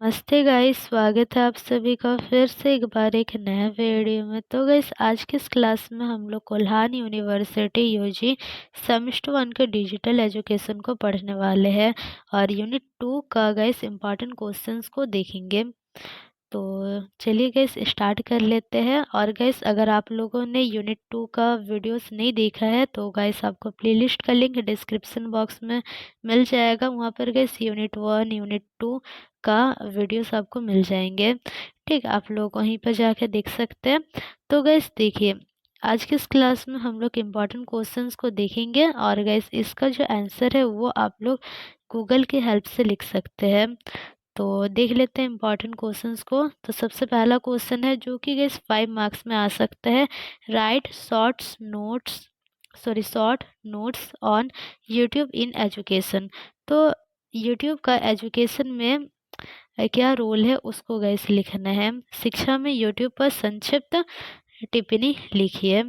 नमस्ते गाइस, स्वागत है आप सभी का फिर से एक बार एक नए वीडियो में। तो गाइस आज की इस क्लास में हम लोग कोल्हान यूनिवर्सिटी यूजी सेमेस्टर 1 के डिजिटल एजुकेशन को पढ़ने वाले हैं और यूनिट 2 का गाइस इम्पोर्टेंट क्वेश्चंस को देखेंगे। तो चलिए गाइस स्टार्ट कर लेते हैं। और गाइस अगर आप लोगों ने यूनिट 2 का वीडियोस नहीं देखा है तो गाइस आपको प्लेलिस्ट का लिंक डिस्क्रिप्शन बॉक्स में मिल जाएगा। वहाँ पर गाइस यूनिट 1 यूनिट 2 का वीडियोस आपको मिल जाएंगे। ठीक, आप लोग वहीं पर जाके देख सकते हैं। तो गाइस देखिए, आज की इस क्लास में हम लोग इम्पोर्टेंट क्वेश्चंस को देखेंगे और गाइस इसका जो आंसर है वो आप लोग गूगल की हेल्प से लिख सकते हैं। तो देख लेते हैं इम्पोर्टेंट क्वेश्चंस को। तो सबसे पहला क्वेश्चन है जो कि गाइस 5 मार्क्स में आ सकता है। Right short notes on YouTube in education. तो यूट्यूब का एजुकेशन में क्या रोल है उसको गाइस लिखना है। शिक्षा में यूट्यूब पर संक्षिप्त टिप्पणी लिखिए।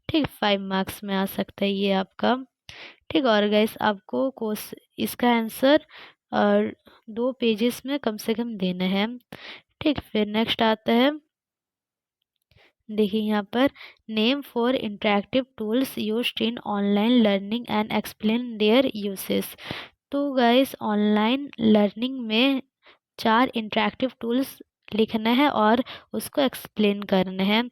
ठीक, 5 मार्क्स में आ सकता है ये आपका। ठीक, और गाइस आपको कोस इसका आंसर और 2 पेजेस में कम से कम देना है। ठीक, फिर नेक्स्ट आता है, देखिए यहाँ पर name four interactive tools used in online learning and explain their uses. तो गाइस ऑनलाइन लर्निंग में 4 इंटरेक्टिव टूल्स लिखना है और उसको एक्सप्लेन करना है।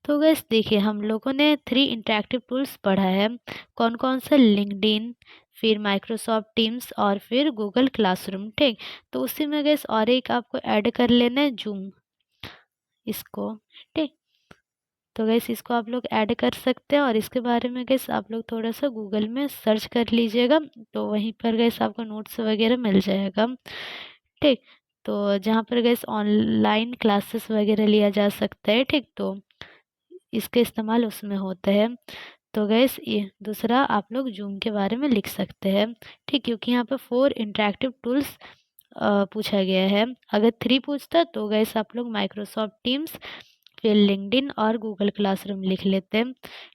तो गैस देखिए हम लोगों ने 3 इंटरेक्टिव टूल्स पढ़ा है। कौन कौन सा? लिंक्डइन, फिर माइक्रोसॉफ्ट टीम्स और फिर गूगल क्लासरूम। ठीक, तो उसी में गैस और एक आपको ऐड कर लेना है, जूम, इसको। ठीक, तो गैस इसको आप लोग ऐड कर सकते हैं और इसके बारे में गैस आप लोग थोड़ा सा गूगल में सर्च कर लीजिएगा तो वहीं पर गैस आपको नोट्स वगैरह मिल जाएगा। ठीक, तो जहाँ पर गैस ऑनलाइन क्लासेस वगैरह लिया जा सकता है। ठीक, तो इसका इस्तेमाल उसमें होता है। तो गैस ये दूसरा आप लोग जूम के बारे में लिख सकते हैं। ठीक, क्योंकि यहाँ पर 4 इंटरेक्टिव टूल्स पूछा गया है। अगर 3 पूछता तो गैस आप लोग माइक्रोसॉफ्ट टीम्स, फिर लिंक्डइन और गूगल क्लासरूम लिख लेते हैं।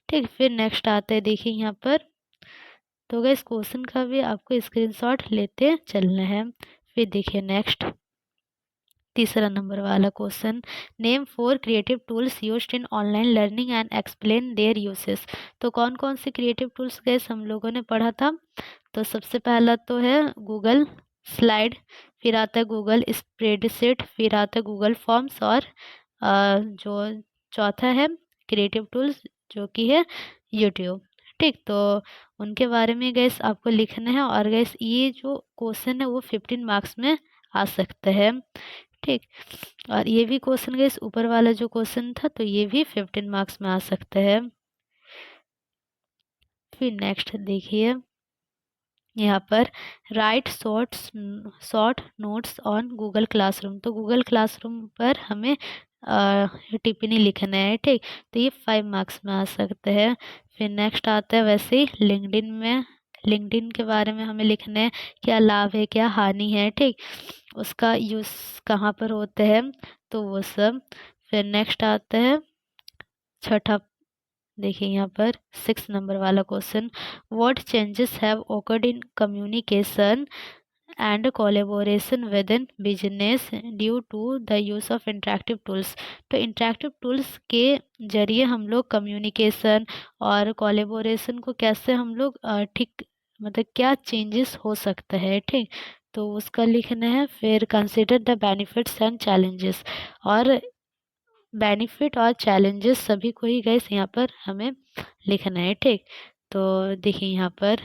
ठीक, फिर नेक्स्ट आता है, देखिए यहाँ पर। तो गैस क्वेश्चन का भी आपको स्क्रीनशॉट लेते चलना है। फिर देखिए नेक्स्ट, तीसरा नंबर वाला question, name 4 creative tools used in online learning and explain their uses. तो कौन कौन से क्रिएटिव टूल्स गैस हम लोगों ने पढ़ा था? तो सबसे पहला तो है गूगल स्लाइड, फिर आता है गूगल स्प्रेडशीट, फिर आता है गूगल फॉर्म्स और जो चौथा है क्रिएटिव टूल्स जो कि है यूट्यूब। ठीक, तो उनके बारे में गैस आपको लिखना है और गैस ये जो क्वेश्चन है वो 15 मार्क्स में आ सकता है। ठीक, और ये भी क्वेश्चन गैस ऊपर वाला जो क्वेश्चन था तो ये भी 15 मार्क्स में आ सकता है। फिर नेक्स्ट देखिए यहाँ पर, right short notes on Google classroom. तो गूगल क्लासरूम पर हमें टिप्पणी लिखना है। ठीक, तो ये 5 मार्क्स में आ सकते हैं। फिर नेक्स्ट आता है वैसे ही लिंक्डइन में, लिंक्डइन के बारे में हमें लिखना है, क्या लाभ है क्या हानि है। ठीक, उसका यूज़ कहाँ पर होते हैं, तो वो सब। फिर नेक्स्ट आता है छठा, देखिए यहाँ पर 6 नंबर वाला question, what changes have occurred in communication and collaboration within business due to the use of interactive tools. तो इंटरेक्टिव टूल्स के जरिए हम लोग कम्युनिकेशन और कोलेबोरेशन को कैसे हम लोग ठीक, मतलब क्या चेंजेस हो सकता है। ठीक, तो उसका लिखना है। फिर consider the benefits and challenges, और बेनिफिट और चैलेंजेस सभी को ही गैस यहाँ पर हमें लिखना है। ठीक, तो देखिए यहाँ पर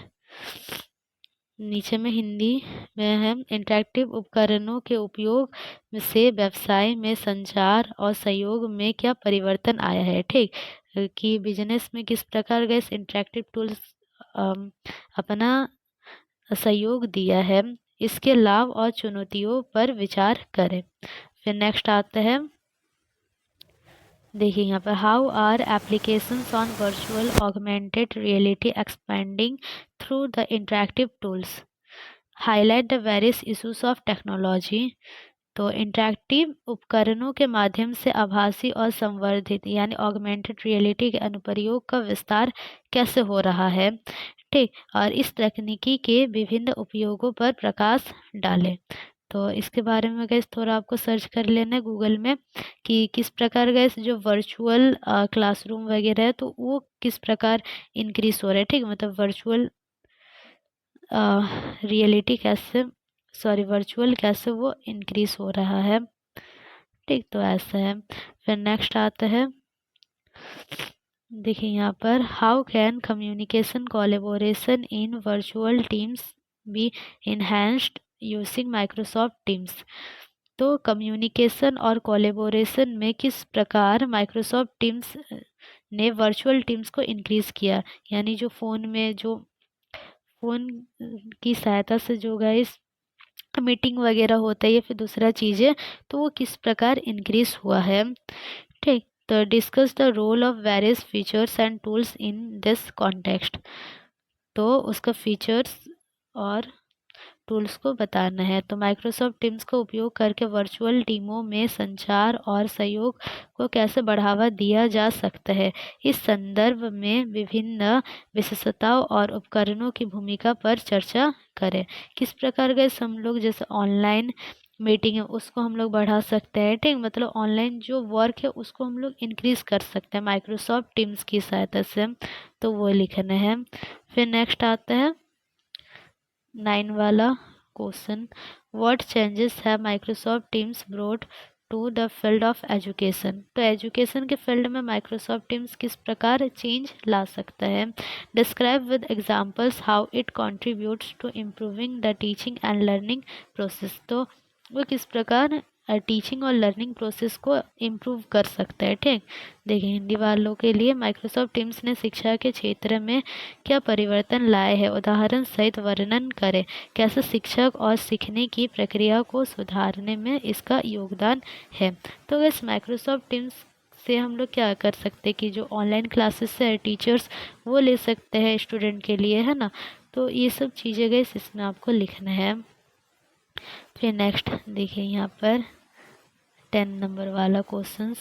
नीचे में हिंदी में है, इंटरेक्टिव उपकरणों के उपयोग से व्यवसाय में संचार और सहयोग में क्या परिवर्तन आया है। ठीक, कि बिजनेस में किस प्रकार गैस इंटरेक्टिव टूल्स अपना सहयोग दिया है, इसके लाभ और चुनौतियों पर विचार करें। फिर नेक्स्ट आता है, देखिए यहाँ पर, how are applications on virtual augmented reality expanding through the interactive tools, highlight the various issues of technology. तो इंटरेक्टिव उपकरणों के माध्यम से आभासी और संवर्धित यानी ऑगमेंटेड रियलिटी के अनुप्रयोग का विस्तार कैसे हो रहा है। ठीक, और इस तकनीकी के विभिन्न उपयोगों पर प्रकाश डालें। तो इसके बारे में गाइस थोड़ा आपको सर्च कर लेना है गूगल में कि किस प्रकार गाइस जो वर्चुअल क्लासरूम वगैरह है तो वो किस प्रकार इंक्रीज हो रहा है, ठीक, मतलब वर्चुअल रियलिटी कैसे, सॉरी वर्चुअल कैसे वो इंक्रीज हो रहा है, ठीक, तो ऐसा है। फिर नेक्स्ट आता है, देखिए यहाँ पर how can communication collaboration in virtual teams be enhanced using Microsoft Teams. तो कम्युनिकेशन और कोलेबोरेशन में किस प्रकार माइक्रोसॉफ्ट टीम्स ने वर्चुअल टीम्स को इंक्रीज किया, यानी जो फ़ोन में जो फ़ोन की सहायता से जो गाइस मीटिंग वगैरह होता है या फिर दूसरा चीज़ें, तो वो किस प्रकार इंक्रीज हुआ है, ठीक। तो discuss the role of various features and tools in this context. तो उसका फीचर्स और टूल्स को बताना है। तो माइक्रोसॉफ्ट टीम्स का उपयोग करके वर्चुअल टीमों में संचार और सहयोग को कैसे बढ़ावा दिया जा सकता है, इस संदर्भ में विभिन्न विशेषताओं और उपकरणों की भूमिका पर चर्चा करें। किस प्रकार के हम लोग जैसे ऑनलाइन मीटिंग है उसको हम लोग बढ़ा सकते हैं, ठीक, मतलब ऑनलाइन जो वर्क है उसको हम लोग इंक्रीज कर सकते हैं माइक्रोसॉफ्ट टीम्स की सहायता से, तो वो लिखना है। फिर नेक्स्ट आता है 9 वाला question, what changes have Microsoft Teams brought to the field of education. तो एजुकेशन के फील्ड में माइक्रोसॉफ्ट टीम्स किस प्रकार चेंज ला सकता है, describe with examples how it contributes to improving the teaching and learning process. तो वो किस प्रकार टीचिंग और लर्निंग प्रोसेस को इम्प्रूव कर सकता है, ठीक। देखिए हिंदी वालों के लिए माइक्रोसॉफ्ट टीम्स ने शिक्षा के क्षेत्र में क्या परिवर्तन लाए हैं, उदाहरण सहित वर्णन करें, कैसे शिक्षक और सीखने की प्रक्रिया को सुधारने में इसका योगदान है। तो इस माइक्रोसॉफ्ट टीम्स से हम लोग क्या कर सकते हैं कि जो ऑनलाइन क्लासेस है टीचर्स वो ले सकते हैं स्टूडेंट के लिए, है ना। तो ये सब चीज़ें गई इसमें आपको लिखना है। फिर नेक्स्ट देखिए यहाँ पर 10 नंबर वाला questions,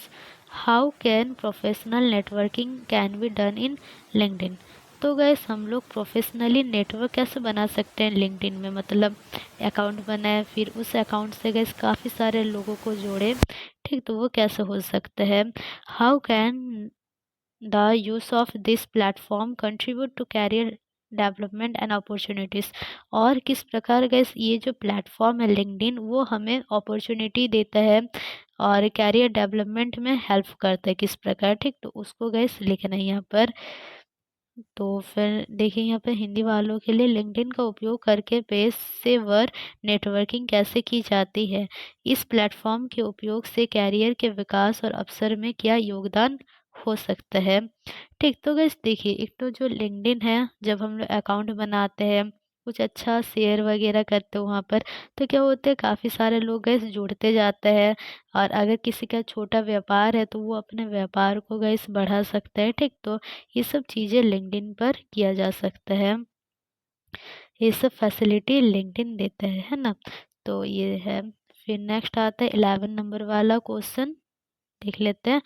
how can professional networking can be done in LinkedIn. तो गैस हम लोग प्रोफेशनली नेटवर्क कैसे बना सकते हैं लिंक्डइन में, मतलब अकाउंट बनाए फिर उस अकाउंट से गैस काफ़ी सारे लोगों को जोड़े, ठीक, तो वो कैसे हो सकता है। How can the use of this platform contribute to career development and opportunities. और किस प्रकार गैस ये जो प्लेटफॉर्म है लिंक्डइन वो हमें अपॉर्चुनिटी देता है और कैरियर डेवलपमेंट में हेल्प करता है किस प्रकार, ठीक, तो उसको गैस लिखना है यहाँ पर। तो फिर देखिए यहाँ पे हिंदी वालों के लिए लिंक्डइन का उपयोग करके पेशेवर नेटवर्किंग कैसे की जाती है, इस प्लेटफॉर्म के उपयोग से कैरियर के विकास और अवसर में क्या योगदान हो सकता है, ठीक। तो गाइस देखिए एक तो जो लिंक्डइन है जब हम लोग अकाउंट बनाते हैं कुछ अच्छा शेयर वगैरह करते हो वहाँ पर, तो क्या होता है काफ़ी सारे लोग गैस जुड़ते जाते हैं और अगर किसी का छोटा व्यापार है तो वो अपने व्यापार को गैस बढ़ा सकता है, ठीक। तो ये सब चीज़ें लिंक्डइन पर किया जा सकता है, ये सब फैसिलिटी लिंक्डइन देता है ना। तो ये है। फिर नेक्स्ट आता है 11 नंबर वाला क्वेश्चन, देख लेते हैं,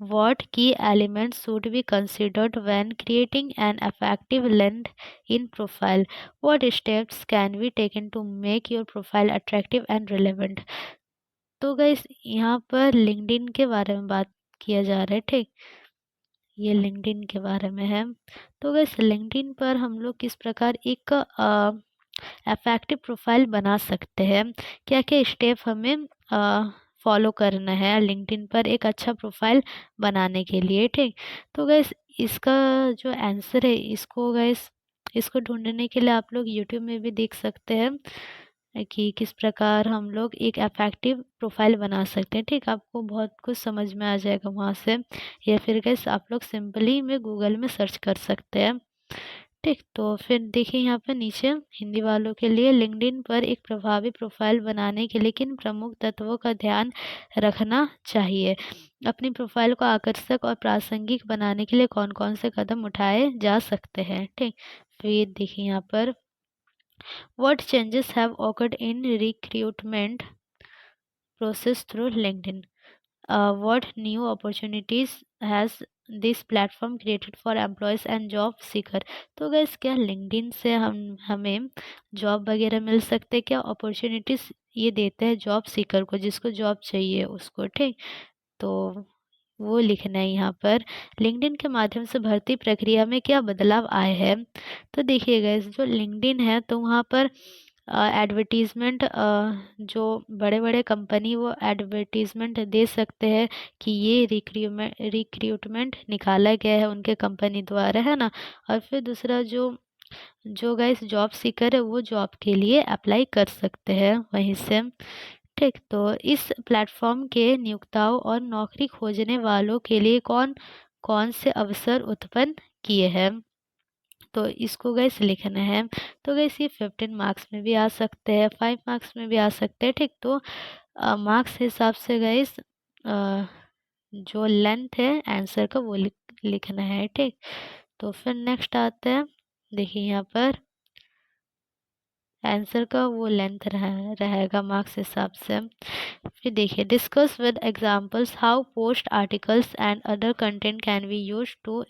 what key elements should be considered when creating an effective LinkedIn profile, what steps can be taken to make your profile attractive and relevant। तो गाइस यहाँ पर लिंक्डइन के बारे में बात किया जा रहा है, ठीक, ये लिंक्डइन के बारे में है। तो गाइस लिंक्डइन पर हम लोग किस प्रकार एक इफेक्टिव प्रोफाइल बना सकते हैं, क्या क्या स्टेप हमें फॉलो करना है लिंक्डइन पर एक अच्छा प्रोफाइल बनाने के लिए, ठीक। तो गैस इसका जो आंसर है इसको गैस इसको ढूंढने के लिए आप लोग यूट्यूब में भी देख सकते हैं कि किस प्रकार हम लोग एक इफेक्टिव प्रोफाइल बना सकते हैं, ठीक, आपको बहुत कुछ समझ में आ जाएगा वहाँ से, या फिर गैस आप लोग सिंपली में गूगल में सर्च कर सकते हैं, ठीक। तो फिर देखिए यहाँ पे नीचे हिंदी वालों के लिए लिंक्डइन पर एक प्रभावी प्रोफाइल बनाने के लिए किन प्रमुख तत्वों का ध्यान रखना चाहिए, अपनी प्रोफाइल को आकर्षक और प्रासंगिक बनाने के लिए कौन कौन से कदम उठाए जा सकते हैं, ठीक। फिर देखिए यहाँ पर what changes have occurred in recruitment process through LinkedIn. What new opportunities has this platform created for employees and job seeker. तो गाइस क्या लिंक्डइन से हमें जॉब वगैरह मिल सकते हैं? क्या अपॉर्चुनिटीज़ ये देते हैं जॉब सीकर को, जिसको जॉब चाहिए उसको, ठीक? तो वो लिखना है यहाँ पर। लिंक्डइन के माध्यम से भर्ती प्रक्रिया में क्या बदलाव आए हैं? तो देखिएगा, इस जो लिंक्डइन है तो वहाँ पर एडवर्टीज़मेंट, जो बड़े-बड़े कंपनी वो एडवर्टीज़मेंट दे सकते हैं कि ये रिक्रूटमेंट निकाला गया है उनके कंपनी द्वारा, है ना? और फिर दूसरा जो जो गाइस जॉब सीकर है वो जॉब के लिए अप्लाई कर सकते हैं वहीं से, ठीक? तो इस प्लेटफॉर्म के नियोक्ताओं और नौकरी खोजने वालों के लिए कौन कौन से अवसर उत्पन्न किए हैं? तो इसको गाइस लिखना है। तो गाइस ये 15 मार्क्स में भी आ सकते हैं, 5 मार्क्स में भी आ सकते हैं, ठीक? तो मार्क्स हिसाब से गाइस जो लेंथ है आंसर का वो लिखना है, ठीक? तो फिर नेक्स्ट आते हैं, देखिए यहाँ पर आंसर का वो लेंथ रहेगा मार्क्स हिसाब से। फिर देखिए, discuss with examples how post articles and other content can be used to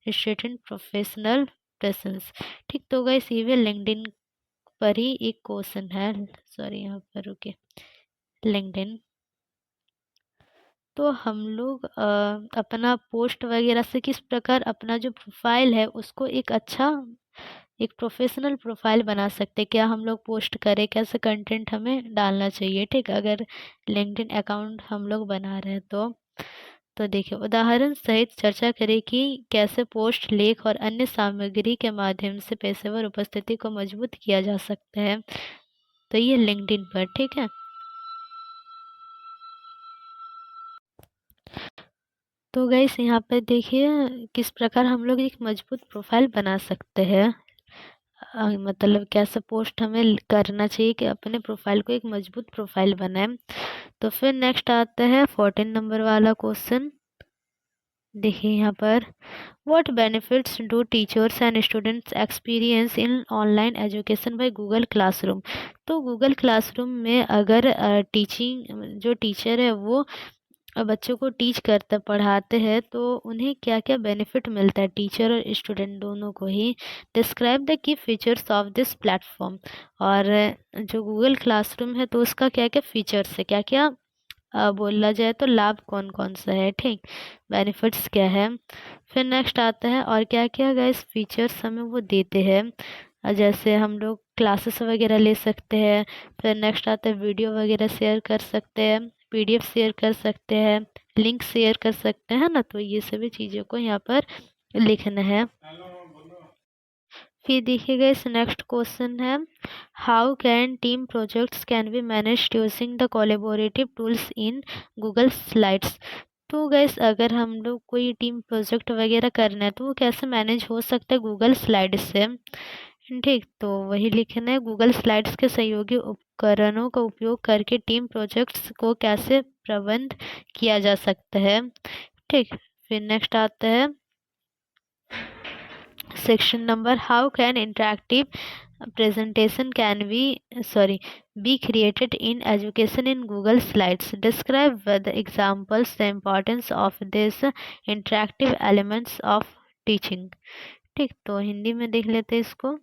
strengthen professional presence, ठीक? तो गाइस ये भी लिंक्डइन पर ही एक क्वेश्चन है, सॉरी यहाँ पर रुके, लिंक्डइन। तो हम लोग अपना पोस्ट वगैरह से किस प्रकार अपना जो प्रोफाइल है उसको एक अच्छा, एक प्रोफेशनल प्रोफाइल बना सकते हैं? क्या हम लोग पोस्ट करें, कैसे कंटेंट हमें डालना चाहिए, ठीक? अगर लिंक्डइन अकाउंट हम लोग बना रहे हैं तो देखिए, उदाहरण सहित चर्चा करें कि कैसे पोस्ट, लेख और अन्य सामग्री के माध्यम से पेशेवर उपस्थिति को मजबूत किया जा सकता है। तो ये लिंक्डइन पर, ठीक है? तो गाइस यहाँ पे देखिए किस प्रकार हम लोग एक मजबूत प्रोफाइल बना सकते हैं। मतलब कैसे पोस्ट हमें करना चाहिए कि अपने प्रोफाइल को एक मजबूत प्रोफाइल बनाए। तो फिर नेक्स्ट आता है 14 नंबर वाला क्वेश्चन, देखिए यहाँ पर, what benefits do teachers and students experience in online education by Google classroom? तो गूगल क्लासरूम में अगर टीचिंग जो टीचर है वो बच्चों को टीच करते पढ़ाते हैं तो उन्हें क्या-क्या बेनिफिट मिलता है, टीचर और स्टूडेंट दोनों को ही? Describe the key features of this platform. और जो गूगल क्लासरूम है तो उसका क्या-क्या फीचर्स है, क्या-क्या बोला जाए तो लाभ कौन-कौन सा है, ठीक? बेनिफिट्स क्या है? फिर नेक्स्ट आता है और क्या-क्या गाइस फीचर्स हमें वो देते हैं। जैसे हम लोग क्लासेस वगैरह ले सकते हैं। फिर नेक्स्ट आता है वीडियो वगैरह शेयर कर सकते हैं, पीडीएफ शेयर कर सकते हैं, लिंक शेयर कर सकते हैं ना? तो ये सभी चीज़ों को यहाँ पर लिखना है। फिर देखिएगा इस नेक्स्ट क्वेश्चन है, how can team projects can be managed using the collaborative tools in Google slides? तो गैस अगर हम लोग कोई टीम प्रोजेक्ट वगैरह करना है तो वो कैसे मैनेज हो सकता है गूगल स्लाइड से, ठीक? तो वही लिखना है, गूगल स्लाइड्स के सहयोगी उपकरणों का उपयोग करके टीम प्रोजेक्ट्स को कैसे प्रबंध किया जा सकता है, ठीक? फिर नेक्स्ट आता है section number, how can interactive presentation can be created in education in Google Slides? Describe with examples the importance of these interactive elements of teaching, ठीक? तो हिंदी में देख लेते हैं इसको।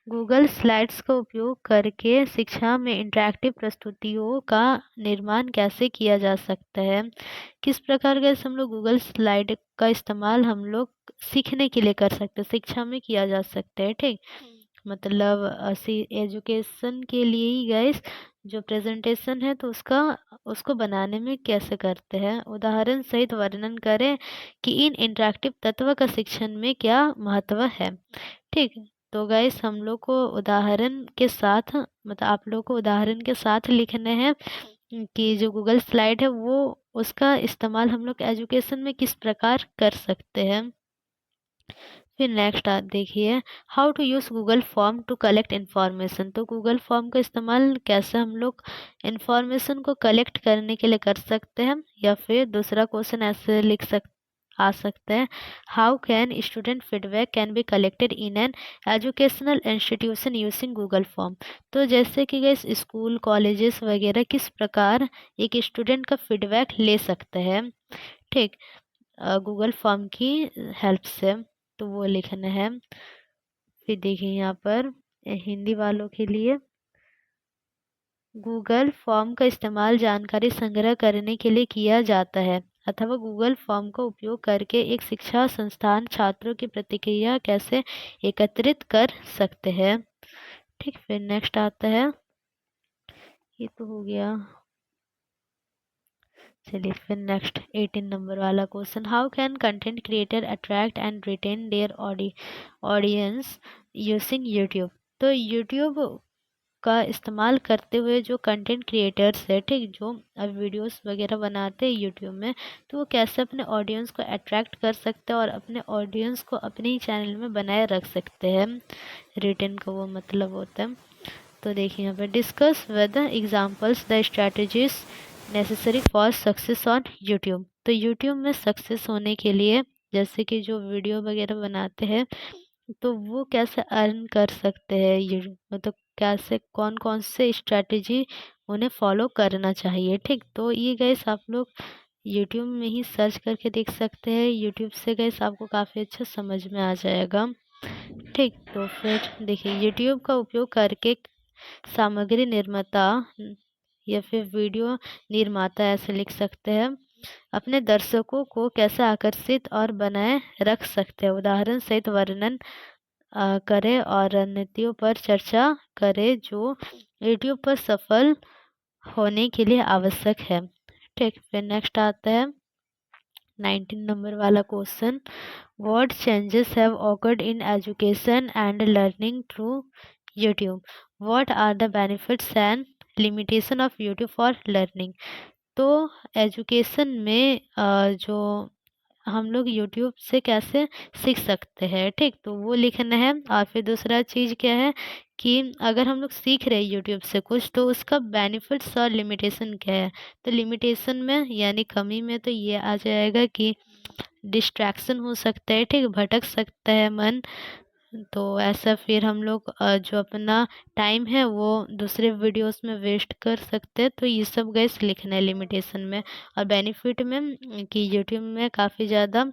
गूगल स्लाइड्स का उपयोग करके शिक्षा में इंटरेक्टिव प्रस्तुतियों का निर्माण कैसे किया जा सकता है? किस प्रकार का हम लोग गूगल स्लाइड का इस्तेमाल हम लोग सीखने के लिए कर सकते हैं, शिक्षा में किया जा सकता है, ठीक? मतलब एजुकेशन के लिए ही गाइस जो प्रेजेंटेशन है तो उसको बनाने में कैसे करते हैं? उदाहरण सहित वर्णन करें कि इन इंटरेक्टिव तत्व का शिक्षण में क्या महत्व है, ठीक? तो गाइस हम लोग को उदाहरण के साथ, मतलब आप लोग को उदाहरण के साथ लिखना है कि जो गूगल स्लाइड है वो उसका इस्तेमाल हम लोग एजुकेशन में किस प्रकार कर सकते हैं। फिर नेक्स्ट आप देखिए, how to use Google form to collect information? तो गूगल फॉर्म का इस्तेमाल कैसे हम लोग इन्फॉर्मेशन को कलेक्ट करने के लिए कर सकते हैं? या फिर दूसरा क्वेश्चन ऐसे लिख सकते आ सकता है। How can student feedback can be collected in an educational institution using Google form. तो जैसे कि गैस स्कूल कॉलेजेस वगैरह किस प्रकार एक स्टूडेंट का फीडबैक ले सकते हैं, ठीक, गूगल फॉर्म की हेल्प से, तो वो लिखना है। फिर देखिए यहाँ पर हिंदी वालों के लिए, गूगल फॉर्म का इस्तेमाल जानकारी संग्रह करने के लिए किया जाता है, अथवा गूगल फॉर्म का उपयोग करके एक शिक्षा संस्थान छात्रों की प्रतिक्रिया कैसे एकत्रित कर सकते हैं। ठीक, फिर नेक्स्ट आता है, ये तो हो गया। चलिए फिर नेक्स्ट 18 नंबर वाला क्वेश्चन, how can content creator attract and retain their audience using YouTube. तो यूट्यूब का इस्तेमाल करते हुए जो कंटेंट क्रिएटर्स है, ठीक, जो अब वीडियोस वगैरह बनाते हैं यूट्यूब में, तो वो कैसे अपने ऑडियंस को अट्रैक्ट कर सकते हैं और अपने ऑडियंस को अपने ही चैनल में बनाए रख सकते हैं। रिटेन का वो मतलब होता है। तो देखिए यहाँ पे, discuss whether examples the strategies necessary for success on YouTube. तो यूट्यूब में सक्सेस होने के लिए, जैसे कि जो वीडियो वगैरह बनाते हैं, तो वो कैसे अर्न कर सकते हैं, ये मतलब कैसे, कौन कौन से स्ट्रैटेजी उन्हें फॉलो करना चाहिए। ठीक, तो ये गैस आप लोग यूट्यूब में ही सर्च करके देख सकते हैं। यूट्यूब से गैस आपको काफ़ी अच्छा समझ में आ जाएगा। ठीक, तो फिर देखिए, यूट्यूब का उपयोग करके सामग्री निर्माता या फिर वीडियो निर्माता, ऐसे लिख सकते हैं, अपने दर्शकों को कैसे आकर्षित और बनाए रख सकते हैं, उदाहरण सहित वर्णन करें और रणनीतियों पर चर्चा करें जो यूट्यूब पर सफल होने के लिए आवश्यक है। ठीक, फिर नेक्स्ट आता है 19 नंबर वाला question, what changes have occurred in education and learning through YouTube, what are the benefits and limitation of YouTube for learning. तो एजुकेशन में जो हम लोग यूट्यूब से कैसे सीख सकते हैं, ठीक, तो वो लिखना है। और फिर दूसरा चीज़ क्या है कि अगर हम लोग सीख रहे हैं यूट्यूब से कुछ, तो उसका बेनिफिट्स और लिमिटेशन क्या है। तो लिमिटेशन में यानी कमी में तो ये आ जाएगा कि डिस्ट्रैक्शन हो सकता है, ठीक, भटक सकता है मन। तो ऐसा फिर हम लोग जो अपना टाइम है वो दूसरे वीडियोस में वेस्ट कर सकते हैं। तो ये सब गैस लिखना है लिमिटेशन में। और बेनिफिट में कि यूट्यूब में काफ़ी ज़्यादा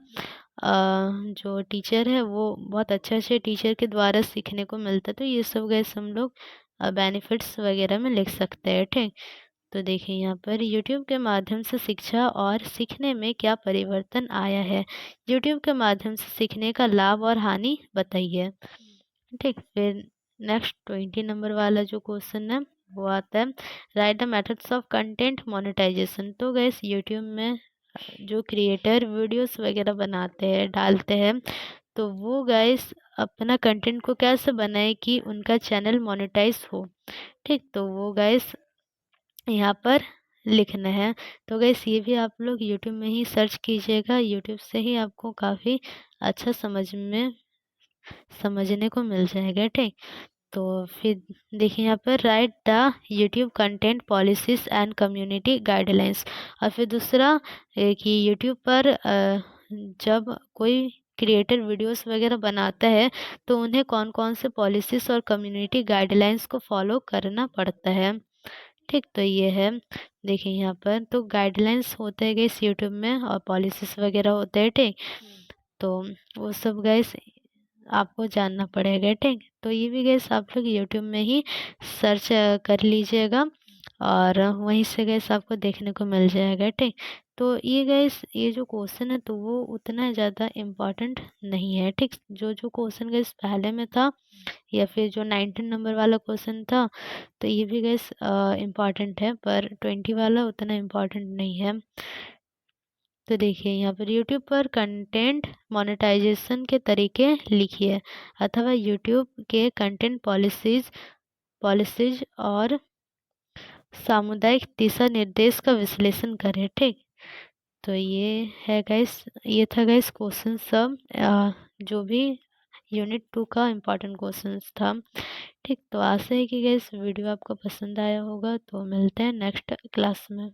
जो टीचर है वो बहुत अच्छे अच्छे टीचर के द्वारा सीखने को मिलता है। तो ये सब गैस हम लोग बेनिफिट्स वगैरह में लिख सकते हैं। ठीक, तो देखिए यहाँ पर, यूट्यूब के माध्यम से शिक्षा और सीखने में क्या परिवर्तन आया है, यूट्यूब के माध्यम से सीखने का लाभ और हानि बताइए। ठीक, फिर नेक्स्ट 20 नंबर वाला जो क्वेश्चन है वो आता है, right the methods of content monetization. तो गैस यूट्यूब में जो क्रिएटर वीडियोस वगैरह बनाते हैं, डालते हैं, तो वो गाइस अपना कंटेंट को कैसे बनाए कि उनका चैनल मोनेटाइज हो। ठीक, तो वो गाइस यहाँ पर लिखना है। तो गाइस ये भी आप लोग यूट्यूब में ही सर्च कीजिएगा, यूट्यूब से ही आपको काफ़ी अच्छा समझने को मिल जाएगा। ठीक, तो फिर देखिए यहाँ पर, right the YouTube content policies and community guidelines. और फिर दूसरा कि यूट्यूब पर जब कोई क्रिएटर वीडियोस वगैरह बनाता है, तो उन्हें कौन कौन से पॉलिसीज और कम्युनिटी गाइडलाइंस को फॉलो करना पड़ता है। ठीक, तो ये है। देखिए यहाँ पर तो गाइडलाइंस होते हैं गैस यूट्यूब में, और पॉलिसीज वगैरह होते हैं। ठीक, तो वो सब गैस आपको जानना पड़ेगा। ठीक, तो ये भी गैस आप लोग यूट्यूब में ही सर्च कर लीजिएगा, और वहीं से गैस आपको देखने को मिल जाएगा। ठीक, तो ये गैस ये जो क्वेश्चन है तो वो उतना ज़्यादा इम्पोर्टेंट नहीं है। ठीक, जो जो क्वेश्चन गैस पहले में था, या फिर जो 19 नंबर वाला क्वेश्चन था, तो ये भी गैस इम्पॉर्टेंट है, पर 20 वाला उतना इम्पॉर्टेंट नहीं है। तो देखिए यहाँ पर, यूट्यूब पर कंटेंट मोनेटाइजेशन के तरीके लिखिए, अथवा यूट्यूब के कंटेंट पॉलिसीज और सामुदायिक दिशा निर्देश का विश्लेषण करें। ठीक, तो ये है गैस, ये था गैस क्वेश्चन सब जो भी यूनिट 2 का इम्पोर्टेंट क्वेश्चंस था। ठीक, तो आशा है कि गैस वीडियो आपको पसंद आया होगा। तो मिलते हैं नेक्स्ट क्लास में।